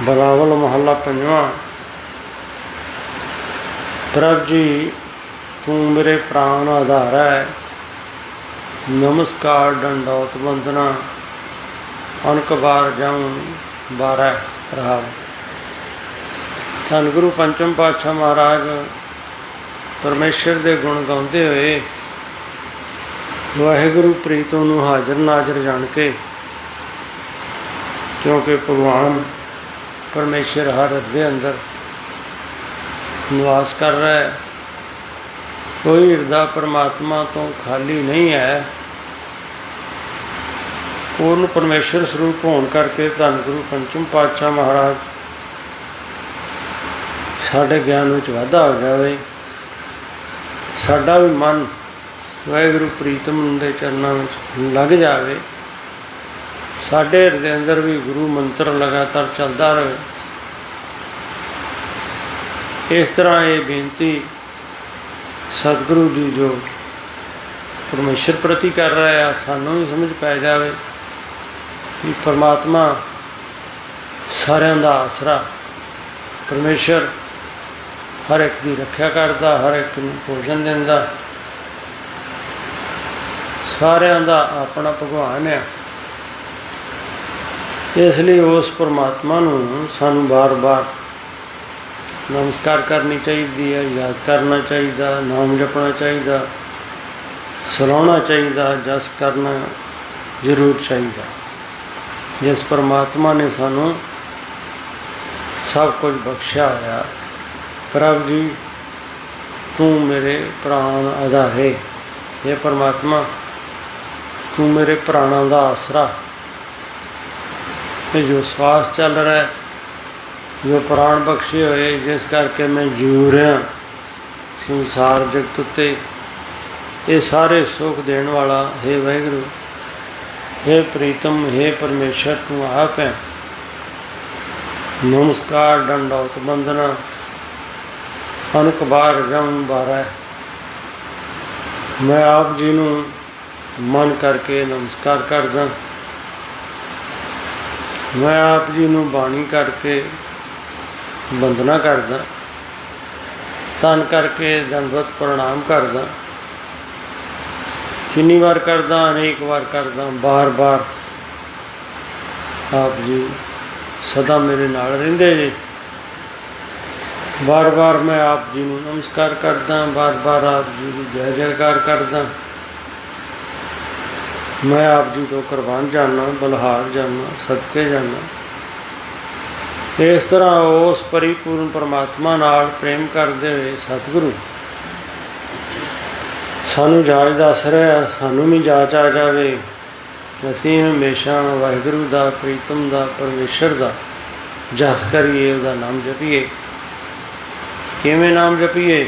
बलावल महला पंजवा। प्रभ जी तू मेरे प्राण आधार है, नमस्कार दंडौत वंदना अनक बार जाऊं बारह रहा। धन गुरु पंचम पातशाह महाराज परमेश्वर के गुण गाते हुए वाहिगुरु प्रीतों नूं हाजिर नाजर जान के, क्योंकि भगवान परमेश्वर हर हृदय अंदर निवास कर रहा है। कोई हृदय परमात्मा तो खाली नहीं है। पूर्ण परमेश्वर स्वरूप होने करके धन गुरु पंचम पातशाह महाराज साढ़े ज्ञान में वाधा हो जाए, साडा भी मन वाहिगुरु प्रीतम के चरणों में लग जाए, साढ़े हृदय अंदर भी गुरु मंत्र लगातार चलता रहे। इस तरह ये बेनती सतगुरु जी जो परमेश्वर प्रति कर रहा है, सानू भी समझ पै जाए कि परमात्मा सारिਆਂ ਦਾ आसरा, परमेश्वर हर एक की रक्षा करता, हर एक को भोजन देंदा, सारिਆਂ ਦਾ अपना भगवान है। इसलिए उस परमात्मा नूं सानू बार बार नमस्कार करनी चाहिए है, याद करना चाहिए, नाम जपना चाहिए, सलाहना चाहिए, जस करना जरूर चाहिए। जिस परमात्मा ने सानू सब कुछ बख्शा होया। प्रभ जी तू मेरे प्राण आधारे, हे परमात्मा तू मेरे प्राणों का आसरा। ये जो श्वास चल रहा है, जो प्राण बख्शे हुए, जिस करके मैं जीव रहा संसार जगत उत्ते, ये सारे सुख देने वाला हे वाहिगुरु, हे प्रीतम, हे परमेश्वर तू आप है। नमस्कार दंडौत वंदना अनक बार जाऊं बारह। मैं आप जी नूं मन करके नमस्कार करदा, मैं आप जी नूं बाणी करके वंदना करदा, तन करके दंडवत प्रणाम करदा। कितनी बार करदा, अनेक बार करदा, बार बार आप जी सदा मेरे नाल रहिंदे जी। बार बार मैं आप जी नूं नमस्कार करदा, बार बार आप जी की जय जयकार करदा। मैं आप जी तो कुर्बान जाना, बलहार जाना, सदके जाना। इस तरह उस परिपूर्ण परमात्मा नाल प्रेम करते हुए सतगुरु सानू जाच दस रहा, सानू भी जाच आ जाए कि असीं हमेशा वाहिगुरु दा, प्रीतम दा, परमेश्वर दा जस करिए, उसका नाम जपीए। किवें नाम जपीए?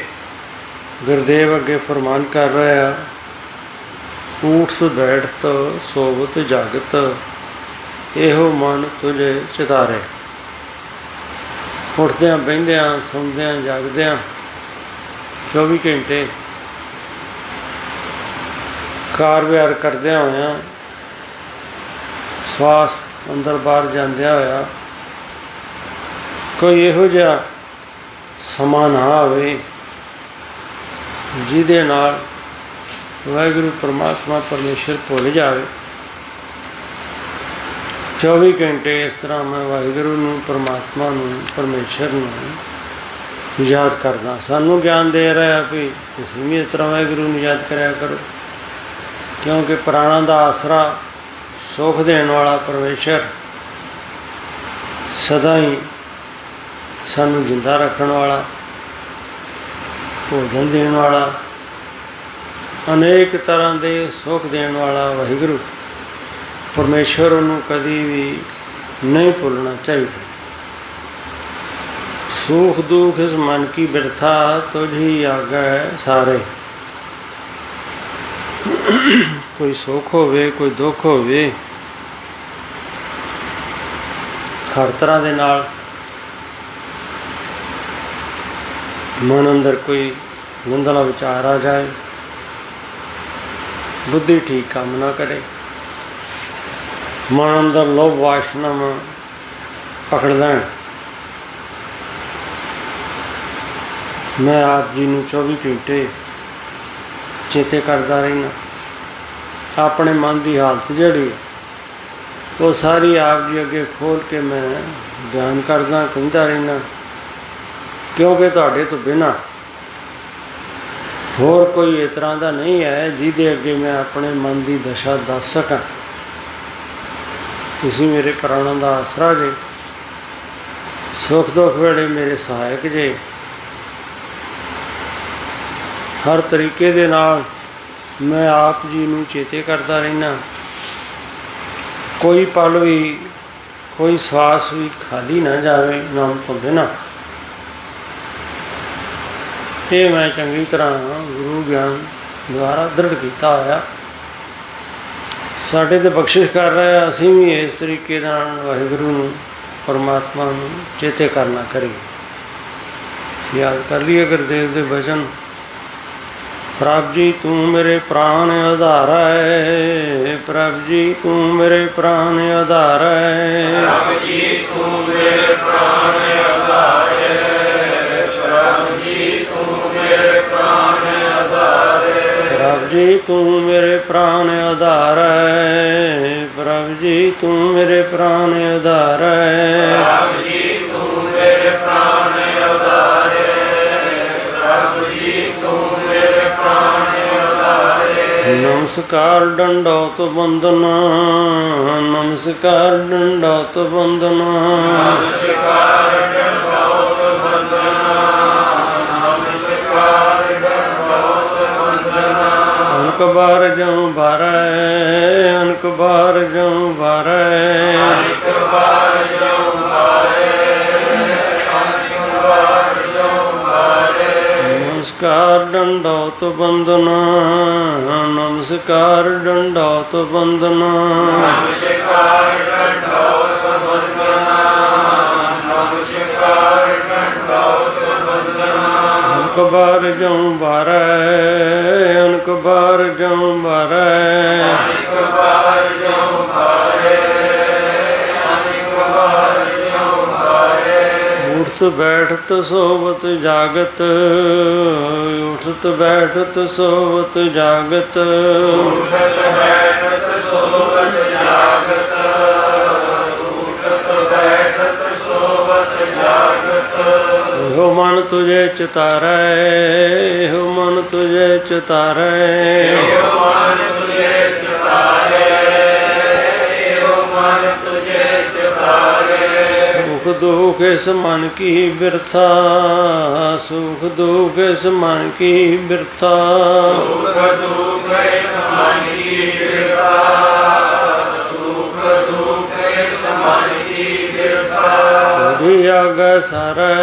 गुरदेव अगे फरमान कर रहा, ऊठ बैठत सोवत जागत, एहो मन तुझे चितारे। उठद्या बहिंद्या सौंद्या जागद्या 24 घंटे कार विहार करद्या होया, श्वास अंदर बाहर जांद्या होया, कोई इहो जिहा समा ना आवे जिहदे नाल वाहिगुरु परमात्मा परमेश्वर भुल जाए। 24 घंटे इस तरह मैं वाहिगुरु नूं, परमात्मा नूं, परमेश्वर नूं याद करना। सानू ज्ञान दे रहा भी तुसीं भी इस तरह वाहिगुरु नूं याद करया करो, क्योंकि प्राणों का आसरा, सुख देने वाला परमेश्वर सदा ही सानू जिंदा रखने वाला, भोजन देने वाला, अनेक तरह के सुख देने वाला वाहिगुरु परमेश्वर नूं कभी भी नहीं भुलना चाहिए। सुख दुख इस मन की बिरथा तुझ ही आगे सारे। कोई सुख होवे कोई दुख होवे, हर तरह दे नाल मन अंदर कोई गंदला विचार आ जाए, बुद्धि ठीक काम ना करे, मन अंदर लोभ वासना में पकड़ लैन, मैं आप जी नूं 24 घंटे चेते करता रहना। अपने मन की हालत जिहड़ी वो सारी आप जी अगे खोल के मैं बयान करदा कहता रहना, क्योंकि तुहाडे तो बिना होर कोई इस तरह का नहीं है जिहदे अगे मैं अपने मन की दशा दस सकां। तुसीं मेरे प्राणां दा आसरा जे, सुख दुख वेले मेरे सहायक जे, हर तरीके दे नाल मैं आप जी नूं चेते करता रहना। कोई पल भी कोई श्वास भी खाली ना जाए नाम तो बिना। ये मैं चंगी तरह गुरु ज्ञान द्वारा दृढ़ किया होया, साडे ते बख्शिश कर रहा, असीं भी इस तरीके नाल वाहिगुरू नूं परमात्मा नूं चेते करना करिए। याद कर लिए गुरदेव दे वचन, प्रभ जी तू मेरे प्राण आधारा है, प्रभ जी तू मेरे प्राण आधारा है, प्रभ जी तू मेरे प्राण आधार है, प्रभ जी तू मेरे प्राण आधार है, प्रभ जी तू मेरे प्राण आधार है, प्रभ जी तू मेरे प्राण आधार है, प्रभ जी तू मेरे प्राण आधार है, प्रभ जी तू मेरे प्राण आधार है। नमस्कार दंडौत वंदना, नमस्कार दंडौत वंदना, नमस्कार दंडौत वंदना, नमस्कार दंडौत वंदना। अनक बार जऊं बारै, अनक बार जऊं बारै, अनक बार जऊं बारै, अनक बार जऊं बारै। नमस्कार दंडौत वंदना, नमस्कार दंडौत वंदना, नमस्कार दंडौत वंदना, नमस्कार दंडौत वंदना। अनक बार जऊं बारै, अनक बार जऊं बारै, अनक बार जऊं बारै, अनक बार जऊं बारै। उठत बैठत सोवत जागत, उठत बैठत सोवत जागत, उठत बैठत सोवत जागत, उठत बैठत सोवत जागत। हो मन तुझे चितारै, हो मन तुझे चितारै, हो मन तुझे चितारै, हो मन तुझे चितारै। सुख दुख इस मन की बिरथा, सुख दुख इस मन की बिरथा, सुख दुख इस मन की बिरथा, सुख दुख इस मन की बिरथा। तुझी आगे सारै,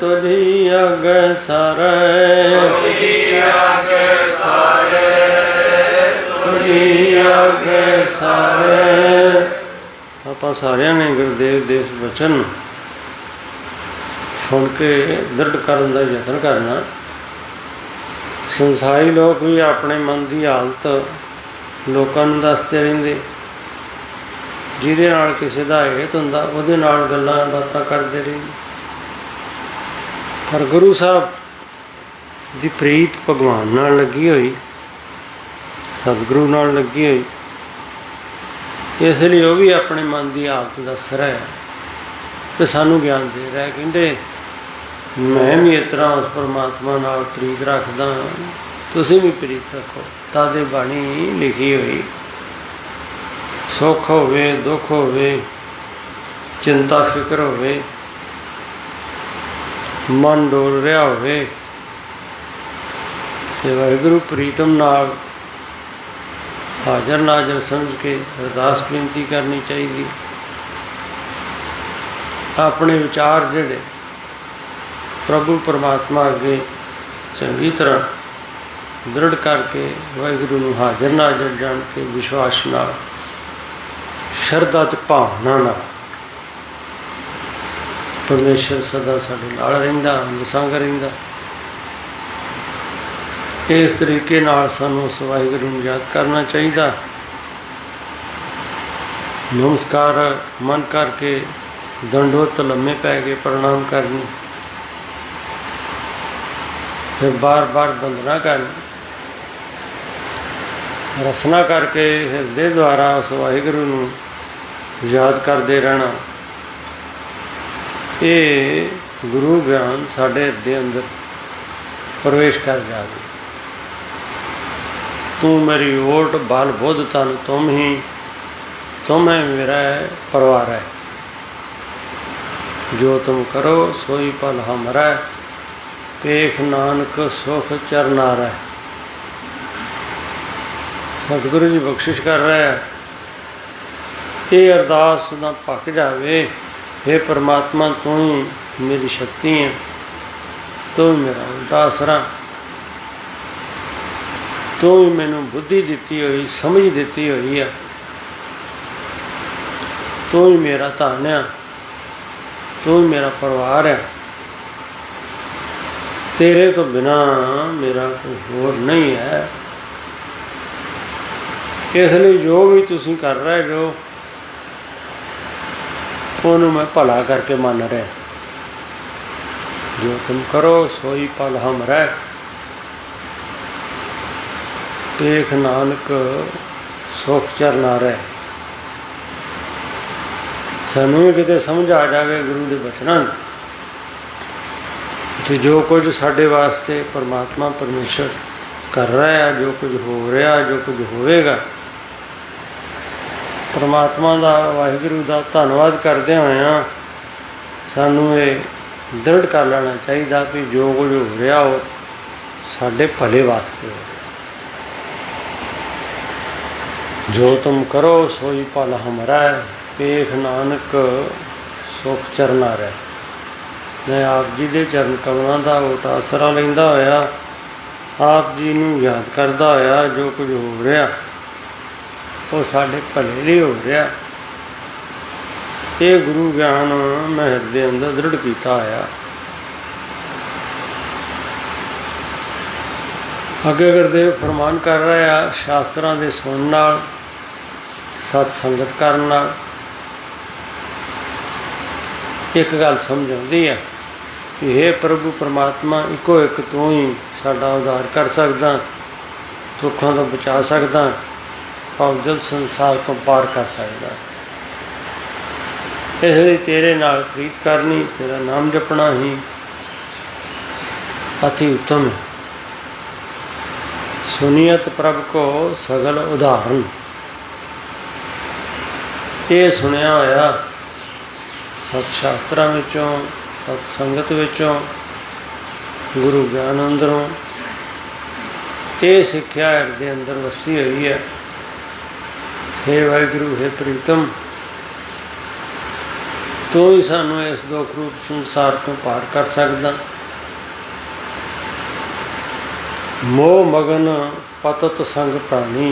तुझी आगे सारै, तुझी आगे सारै, तुझी आगे सारै। ਆਪਾਂ ਸਾਰਿਆਂ ਨੇ ਗੁਰਦੇਵ ਦੇ ਇਸ ਵਚਨ ਸੁਣ ਕੇ ਦ੍ਰਿੜ ਕਰਨ ਦਾ ਯਤਨ ਕਰਨਾ। ਸੰਸਾਰੀ ਲੋਕ ਵੀ ਆਪਣੇ ਮਨ ਦੀ ਹਾਲਤ ਲੋਕਾਂ ਨੂੰ ਦੱਸਦੇ ਰਹਿੰਦੇ, ਜਿਹਦੇ ਨਾਲ ਕਿਸੇ ਦਾ ਹਿੱਤ ਹੁੰਦਾ ਉਹਦੇ ਨਾਲ ਗੱਲਾਂ ਬਾਤਾਂ ਕਰਦੇ ਰਹਿੰਦੇ, ਪਰ ਗੁਰੂ ਸਾਹਿਬ ਦੀ ਪ੍ਰੀਤ ਭਗਵਾਨ ਨਾਲ ਲੱਗੀ ਹੋਈ, ਸਤਿਗੁਰੂ ਨਾਲ ਲੱਗੀ ਹੋਈ, ਇਸ ਲਈ ਉਹ ਵੀ ਆਪਣੇ ਮਨ ਦੀ ਹਾਲਤ ਦੱਸ ਰਿਹਾ ਅਤੇ ਸਾਨੂੰ ਗਿਆਨ ਦੇ ਰਿਹਾ। ਕਹਿੰਦੇ ਮੈਂ ਵੀ ਇਸ ਤਰ੍ਹਾਂ ਉਸ ਪਰਮਾਤਮਾ ਨਾਲ ਪ੍ਰੀਤ ਰੱਖਦਾ, ਤੁਸੀਂ ਵੀ ਪ੍ਰੀਤ ਰੱਖੋ। ਤਦ ਇਹ ਬਾਣੀ ਲਿਖੀ ਹੋਈ, ਸੁੱਖ ਹੋਵੇ ਦੁੱਖ ਹੋਵੇ, ਚਿੰਤਾ ਫਿਕਰ ਹੋਵੇ, ਮਨ ਡੋਲ ਰਿਹਾ ਹੋਵੇ, ਅਤੇ ਵਾਹਿਗੁਰੂ ਪ੍ਰੀਤਮ ਨਾਲ ਹਾਜ਼ਰ ਨਾਜ਼ਰ ਸਮਝ ਕੇ ਅਰਦਾਸ ਬੇਨਤੀ ਕਰਨੀ ਚਾਹੀਦੀ। ਆਪਣੇ ਵਿਚਾਰ ਜਿਹੜੇ ਪ੍ਰਭੂ ਪਰਮਾਤਮਾ ਅੱਗੇ ਚੰਗੀ ਤਰ੍ਹਾਂ दृढ़ करके वाहिगुरू नूं हाजिर नाज़र जान के विश्वास नाल शरधा ते भावना नाल परमेश्वर सदा साडे नाल रहिंदा, अंग संग रहिंदा। इस तरीके नाल सानूं उस वाहिगुरू नूं याद करना चाहिए। नमस्कार मन करके दंडोत लम्मे पै के प्रणाम करनी, फिर बार बार वंदना करनी, रसना करके हृदय द्वारा उस वाहिगुरू नूं याद करते रहना। ये गुरु ज्ञान साढ़े हृदय अंदर प्रवेश कर जाए। तू मेरी ओट बाल बुध तन तुम ही, तुम है मेरा परिवार है। जो तुम करो सोई पल हमारा, पेख नानक सुख चरनार है। सतगुरु जी बख्शिश कर रहा है, ये अरदास ना पक जावे। हे परमात्मा तू ही मेरी शक्ति है, तू ही मेरा उल्टा आसरा, तू ही मैनू बुद्धि दिती हुई, समझ दिती हुई है, तू ही मेरा धन है, तू ही मेरा परिवार है। तेरे तो बिना मेरा कोई होर नहीं है। इसलिए जो भी तुसीं कर रहे जो उन्होंने मैं भला करके मन रहा। जो तुम करो सोई पल हम रह, पेख नानक सुख चरना रह। सानू भी किते समझ आ जाए गुरु के बचनों कि जो कुछ साढ़े वास्ते परमात्मा परमेश्वर कर रहा है, जो कुछ हो रहा, जो कुछ होएगा, परमात्मा का वाहिगुरू का धन्नवाद करदे होया सानू ये दृढ़ कर लेना चाहिए कि जो कुछ हो रहा वो साढ़े भले वास्ते हो। जो तुम करो सोई पल हमारा, पेख नानक सुख चरना रह। मैं आप जी के चरण कमलों का ओट आसरा लैंदा होया, आप जी नूं याद करदा होया जो कुछ हो रहा वो साढ़े भले लिए हो रहा। ये गुरु ज्ञान मैं हृदय अंदर दृढ़ किया होया। अगे गुरदेव फरमान कर रहा है, शास्त्रां दे सुनन नाल, सत्संगत करन नाल एक गल समझ आउंदी है कि हे प्रभु परमात्मा इको एक तू ही साडा उद्धार कर सकदा, दुखों तो बचा सकदा, पावजल संसार को पार कर सकदा। इसलिए तेरे नाल प्रीत करनी, तेरा नाम जपना ही अति उत्तम है। सुनियत प्रभ को सगल उदाहरण, ये सुनिया होया सतशास्त्रां विचों, सतसंगत विचों, गुरु ज्ञान अंदरों, ये सिक्ख्या हृदय अंदर वसी हुई है। हे वाहिगुरू, हे प्रीतम, तू ही सानू इस दुख रूप संसार तो पार कर सकदा। मोह मगन पतत संग प्राणी,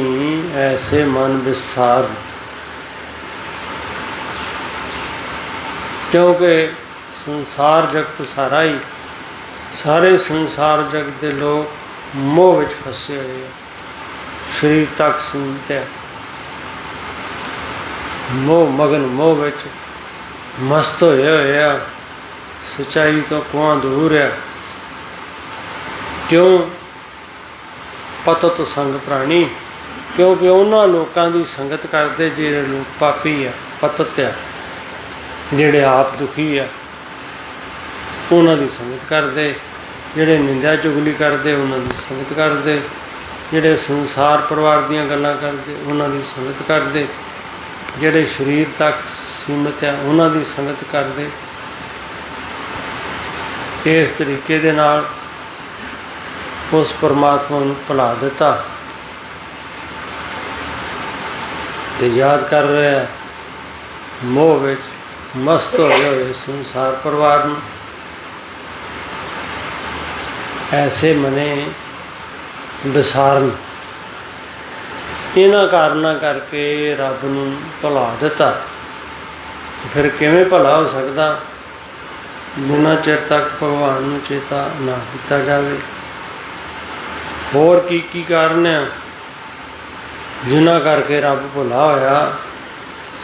ऐसे मन विस्तार। क्योंकि संसार जगत सारा ही, सारे संसार जगत के लोग मोह विच फसे हुए हैं, शरीर तक सीमित है। मोह मगन मोह विच मस्त होए हुए आ, सच्चाई तो कुआं दूर है। क्यों? पतत संग प्राणी, क्योंकि उन्होंने लोगों की संगत करते जिहड़े लोग पापी है, पतत है, जिहड़े आप दुखी है, उन्हों की संगत करते, जिहड़े निंदा चुगली करते उन्हों की संगत करते, जिहड़े संसार परिवार दीयां गल्लां करते उन्हों की संगत करते, जिहड़े शरीर तक सीमित है उन्हों की संगत करते। इस तरीके दे नाल उस परमात्मा नूं भुला दिता ते याद कर रहा है मोह विच मस्त होए हुए संसार परिवार नूं। ऐसे मने ਵਿਸਾਰਨ। ਇਹਨਾਂ ਕਾਰਨਾਂ ਕਰਕੇ ਰੱਬ ਨੂੰ ਭੁਲਾ ਦਿੱਤਾ। ਫਿਰ ਕਿਵੇਂ ਭਲਾ ਹੋ ਸਕਦਾ ਜਿੰਨਾ ਚਿਰ ਤੱਕ ਭਗਵਾਨ ਨੂੰ ਚੇਤਾ ਨਾ ਕੀਤਾ ਜਾਵੇ। ਹੋਰ ਕੀ ਕੀ ਕਾਰਨ ਆ ਜਿਨ੍ਹਾਂ ਕਰਕੇ ਰੱਬ ਭੁਲਾ ਹੋਇਆ।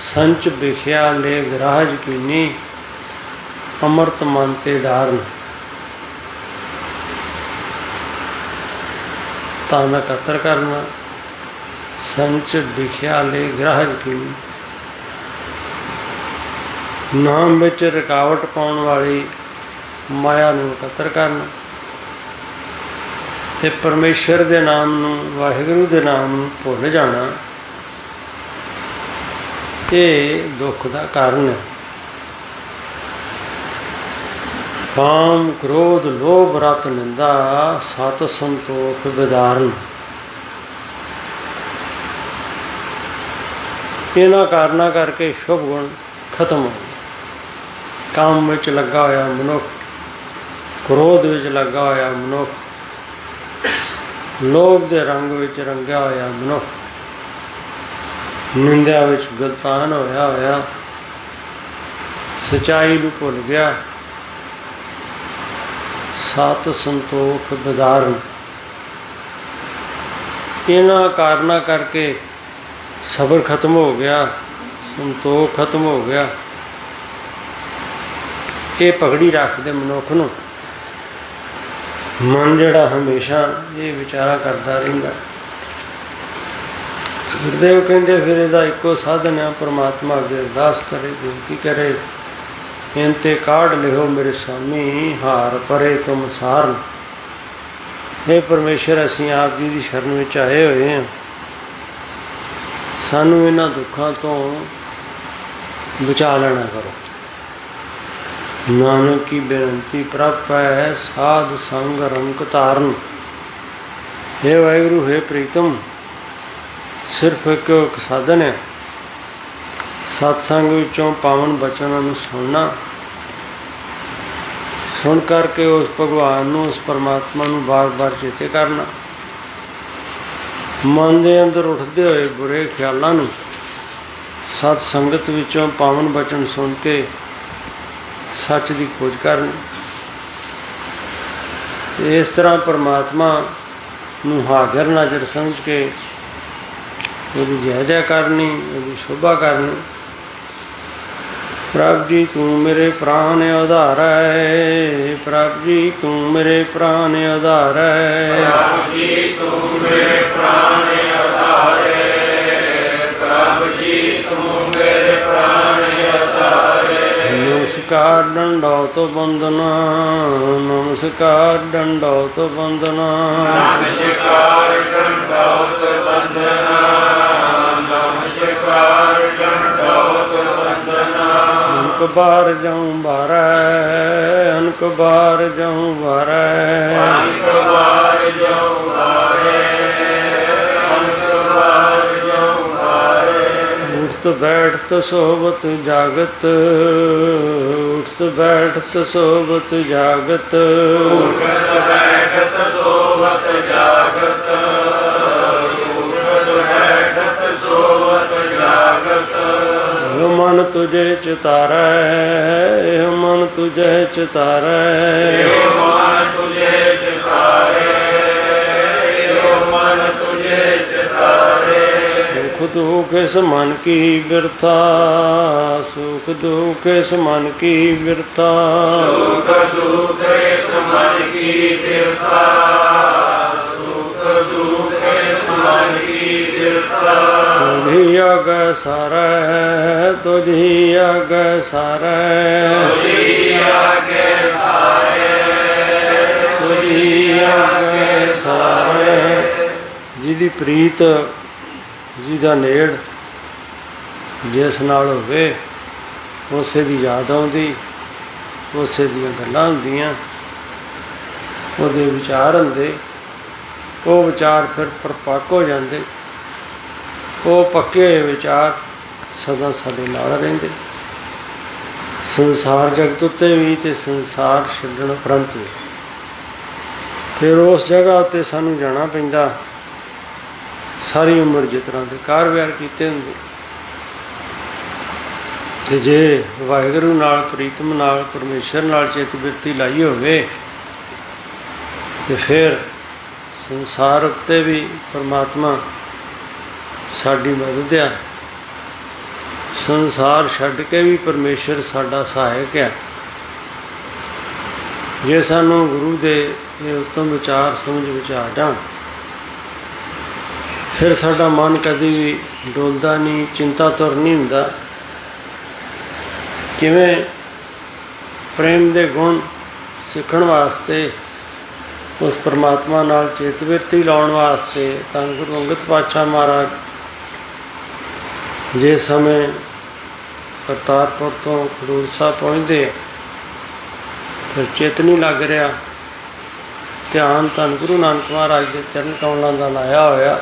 ਸੰਚ ਵਿਖਿਆ ਲੈ ਗ੍ਰਾਹ ਯਕੀਨੀ, ਅੰਮ੍ਰਿਤ ਮਨ ਤੇ ਡਾਰਨ। ਤਾਂ ਦਾ ਕਤਰ ਕਰਨਾ, ਸੰਚ ਵਿਖਿਆ ਲੈ ਗ੍ਰਾਹ ਯਕੀਨੀ। ਨਾਮ ਵਿੱਚ ਰੁਕਾਵਟ ਪਾਉਣ ਵਾਲੀ ਮਾਇਆ ਨੂੰ ਇਕੱਤਰ ਕਰਨਾ ਤੇ ਪਰਮੇਸ਼ਰ ਦੇ ਨਾਮ ਨੂੰ, ਵਾਹਿਗੁਰੂ ਦੇ ਨਾਮ ਨੂੰ ਭੁੱਲ ਜਾਣਾ, ਇਹ ਦੁੱਖ ਦਾ ਕਾਰਨ ਹੈ। ਕਾਮ ਕ੍ਰੋਧ ਲੋਭ ਰਤ ਨਿੰਦਾ, ਸਤ ਸੰਤੋਖ ਵਿਦਾਰਨ। ਇਹਨਾਂ ਕਾਰਨਾਂ ਕਰਕੇ ਸ਼ੁਭ ਗੁਣ ਖਤਮ ਹੋ ਗਏ। ਕਾਮ ਵਿੱਚ ਲੱਗਾ ਹੋਇਆ ਮਨੁੱਖ, ਕ੍ਰੋਧ ਵਿੱਚ ਲੱਗਾ ਹੋਇਆ ਮਨੁੱਖ, ਲੋਭ ਦੇ ਰੰਗ ਵਿੱਚ ਰੰਗਿਆ ਹੋਇਆ ਮਨੁੱਖ, ਨਿੰਦਿਆ ਵਿੱਚ ਗਲਤਾਨ ਹੋਇਆ ਸੱਚਾਈ ਨੂੰ ਭੁੱਲ ਗਿਆ, ਸਤ ਸੰਤੋਖ ਵਿਦਾਰਨ। ਇਹਨਾਂ ਕਾਰਨਾਂ ਕਰਕੇ ਸਬਰ ਖਤਮ ਹੋ ਗਿਆ, ਸੰਤੋਖ ਖਤਮ ਹੋ ਗਿਆ। ਇਹ ਪਗੜੀ ਰੱਖਦੇ ਮਨੁੱਖ ਨੂੰ ਮਨ ਜਿਹੜਾ ਹਮੇਸ਼ਾ ਇਹ ਵਿਚਾਰਾ ਕਰਦਾ ਰਹਿੰਦਾ। ਗੁਰਦੇਵ ਕਹਿੰਦੇ ਫਿਰ ਇਹਦਾ ਇੱਕੋ ਸਾਧਨ ਹੈ, ਪਰਮਾਤਮਾ ਅੱਗੇ ਅਰਦਾਸ ਕਰੇ, ਬੇਨਤੀ ਕਰੇ, ਇੰਤੇ ਕਾਢ ਲਿਓ ਮੇਰੇ ਸਾਮੀ, ਹਾਰ ਪਰੇ ਤੁਮ ਸਾਰਨ। ਇਹ ਪਰਮੇਸ਼ਰ ਅਸੀਂ ਆਪ ਜੀ ਦੀ ਸ਼ਰਨ ਵਿੱਚ ਆਏ ਹੋਏ ਹਾਂ, ਸਾਨੂੰ ਇਹਨਾਂ ਦੁੱਖਾਂ ਤੋਂ ਬਚਾ ਲੈਣਾ ਕਰੋ। ਨਾਨਕ ਕੀ ਬੇਨਤੀ ਪ੍ਰਭ ਹੈ, ਸਾਧ ਸੰਗ ਰੰਗ ਧਾਰਨ। हे ਵਾਹਿਗੁਰੂ, हे ਪ੍ਰੀਤਮ, ਸਿਰਫ ਇੱਕ ਸਾਧਨ ਹੈ, ਸਤਸੰਗ ਵਿੱਚੋਂ ਪਾਵਨ ਬਚਨਾਂ ਨੂੰ ਸੁਣਨਾ, ਸੁਣ ਕਰਕੇ ਉਸ ਭਗਵਾਨ ਨੂੰ, ਉਸ ਪਰਮਾਤਮਾ ਨੂੰ ਬਾਰ-ਬਾਰ ਚੇਤੇ ਕਰਨਾ। ਮਨ ਦੇ ਅੰਦਰ ਉੱਠਦੇ ਹੋਏ ਬੁਰੇ ਖਿਆਲਾਂ ਨੂੰ ਸਤ ਸੰਗਤ ਵਿੱਚੋਂ ਪਾਵਨ ਬਚਨ ਸੁਣ ਕੇ ਸੱਚ ਦੀ ਖੋਜ ਕਰਨੀ। ਇਸ ਤਰ੍ਹਾਂ ਪਰਮਾਤਮਾ ਨੂੰ ਹਾਜ਼ਰ ਨਾਜ਼ਰ ਸਮਝ ਕੇ ਉਹਦੀ ਜੈ ਜੈ ਕਰਨੀ, ਉਹਦੀ ਸ਼ੋਭਾ ਕਰਨੀ। ਪ੍ਰਭ ਜੀ ਤੂੰ ਮੇਰੇ ਪ੍ਰਾਨ ਆਧਾਰ ਹੈ, ਪ੍ਰਭ ਜੀ ਤੂੰ ਮੇਰੇ ਪ੍ਰਾਨ ਆਧਾਰ ਹੈ, ਪ੍ਰਭ ਜੀ ਤੂੰ ਮੇਰੇ ਪ੍ਰਾਨ ਆਧਾਰ ਹੈ, ਪ੍ਰਭ ਜੀ ਤੂੰ ਮੇਰੇ ਪ੍ਰਾਨ ਆਧਾਰ ਹੈ। ਨਮਸਕਾਰ ਡੰਡੌਤ ਬੰਦਨਾ, ਨਮਸਕਾਰ ਡੰਡੌਤ ਬੰਦਨਾ, ਨਮਸਕਾਰ ਡੰਡੌਤ ਬੰਦਨਾ, ਨਮਸਕਾਰ ਡੰਡੌਤ ਬੰਦਨਾ। ਅਨਕ ਬਾਰ ਜਾਉ ਬਾਰੈ, ਅਨਕ ਬਾਰ ਜਾਉ ਬਾਰੈ, ਅਨਕ ਬਾਰ ਜਾਉ ਬਾਰੈ, ਅਨਕ ਬਾਰ ਜਾਉ ਬਾਰੈ। ਉਠਤ ਬੈਠਤ ਸੋਵਤ ਜਾਗਤ, ਉਠਤ ਬੈਠਤ ਸੋਵਤ ਜਾਗਤ, ਉਠਤ ਬੈਠਤ ਸੋਵਤ ਜਾਗਤ, ਉਠਤ ਬੈਠਤ ਸੋਵਤ ਜਾਗਤ। ਮਨ ਤੁਝੇ ਚਿਤਾਰੈ, ਮਨ ਤੁਝੇ ਚਿਤਾਰੈ, ਮਨ ਤੁਝੇ ਚਿਤਾਰੈ, ਮਨ ਤੁਝੇ ਚਿਤਾਰੈ। ਸੁਖ ਦੁਖ ਇਸ ਮਨ ਕੀ ਬਿਰਥਾ, ਸੁਖ ਦੁਖ ਇਸ ਮਨ ਕੀ ਬਿਰਥਾ, ਸੁਖ ਦੁਖ ਇਸ ਮਨ ਕੀ ਬਿਰਥਾ, ਸੁਖ ਦੁਖ ਇਸ ਮਨ ਕੀ ਬਿਰਥਾ। ਤੁਝੀ ਆਗੈ ਸਾਰੈ, ਤੁਝੀ ਆਗੈ ਸਾਰੈ, ਤੁਝੀ ਆਗੈ ਸਾਰੈ, ਤੁਝੀ ਆਗੈ ਸਾਰੈ। ਜਿਹਦੀ ਪ੍ਰੀਤ, ਜਿਹਦਾ ਨੇੜ ਜਿਸ ਨਾਲ ਹੋਵੇ ਉਸੇ ਦੀ ਯਾਦ ਆਉਂਦੀ, ਉਸੇ ਦੀਆਂ ਗੱਲਾਂ ਹੁੰਦੀਆਂ, ਉਹਦੇ ਵਿਚਾਰ ਹੁੰਦੇ, ਉਹ ਵਿਚਾਰ ਫਿਰ ਪਰਪੱਕ ਹੋ ਜਾਂਦੇ, ਉਹ ਪੱਕੇ ਹੋਏ ਵਿਚਾਰ ਸਦਾ ਸਾਡੇ ਨਾਲ ਰਹਿੰਦੇ, ਸੰਸਾਰ ਜਗਤ ਉੱਤੇ ਵੀ ਅਤੇ ਸੰਸਾਰ ਛੱਡਣ ਉਪਰੰਤ ਵੀ। फिर उस जगह उत्ते सानू जाना पैंदा। सारी उम्र जिस तरह के कार व्यवहार किए होंगे, तो जे वाहिगुरू नाल प्रीतम नाल परमेश्वर नाल चित बिरती लाई होवे तो फिर संसार उत्ते भी परमात्मा साडी मदद आ। संसार छड्ड के भी परमेश्वर साडा सहायक है। जे सानू गुरु दे ये उत्तम विचार समझ विच आ जाण, फिर साडा मन कभी भी डोलदा नहीं, चिंता तुर नहीं हुंदा। किवें प्रेम दे गुण सीखण वास्ते, उस परमात्मा नाल चेतविरती लाउण वास्ते धन गुरु अंगद पातशाह महाराज जिस समय करतारपुर तो खडूर साहब पहुँचते, फिर चित नहीं लग रहा, ध्यान धन गुरु नानक महाराज के चरण कमलों का लाया होया।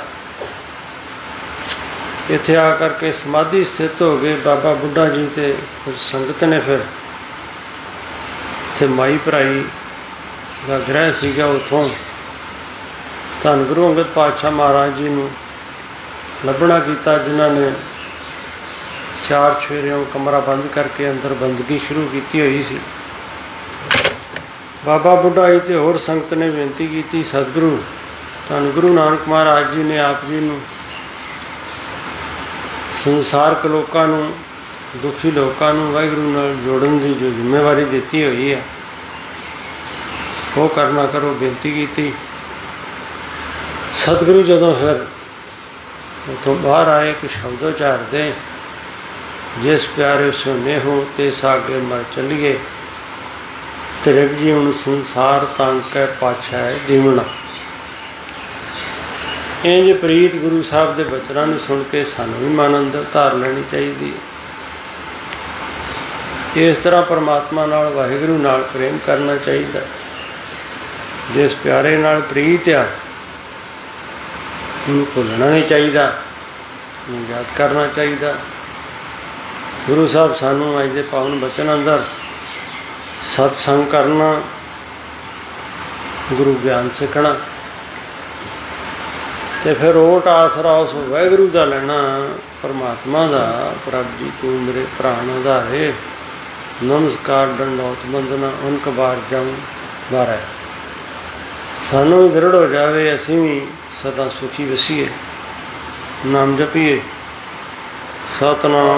इत्थे आकर के समाधि स्थित हो गए बाबा बुढ़ा जी ते कुछ संगत ने। फिर इत्थे माई भराई का ग्रह सीगा, उतों धन गुरु अंगद पातशाह महाराज जी नूं लभना किया, जिन्होंने 4 चफेरियों कमरा बंद करके अंदर बंदगी शुरू की हुई सी। बाबा बुढ़ा जी ते होर संगत ने बेनती की, सतगुरु धन गुरु नानक महाराज जी ने आप जी नूं संसारक लोगों नूं, दुखी लोगों नूं वाहिगुरू नाल जोड़न की जो जिम्मेवारी दी हुई है, वो करना करो, बेनती की। सतगुरु जदों फिर उतों बाहर आए, एक शब्द उचारदे, जिस प्यारे सुने हो ते सागे मर चलिए, त्रिग जीवन संसार तंग कै पाछा है दीवना। इंज प्रीत गुरु साहब के बचनों को सुन के सानू भी मन अंदर धार लेनी चाहिए। इस तरह परमात्मा नाल वाहिगुरू नाल प्रेम करना चाहिए। जिस प्यारे नाल प्रीत आ उन्हें भुलना नहीं चाहिए, याद करना चाहिए। गुरु साहब सानू अज के पावन बचन अंदर सत्संग करना, गुरु ज्ञान सीखना, तो फिर ओट आसरा उस वाहिगुरू का लेना, परमात्मा का। प्रभ जी तू मेरे प्राण आधारे, नमस्कार डंडौत बंदना उनक बार जाऊँ बार। सानू भी दृढ़ हो जाए, असी भी सदा सुखी वसीए। नाम जपीए सतनाम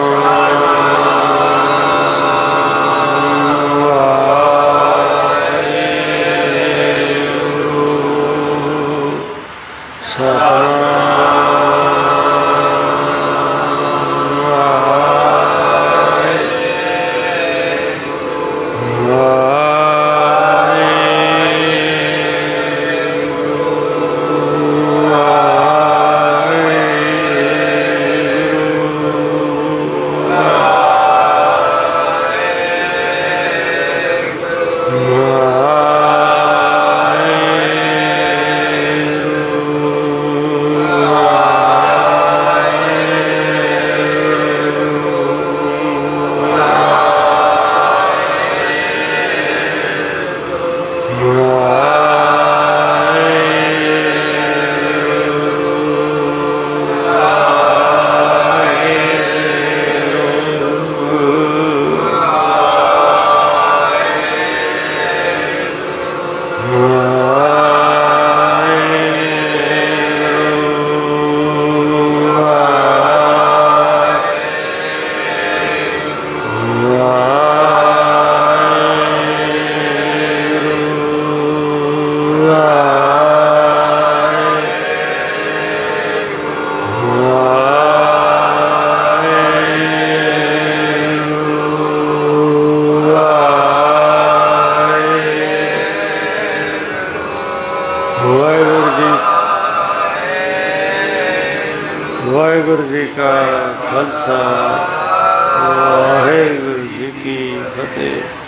वाहिगुरू जी का खालसा वाहिगुरू जी की फतेह।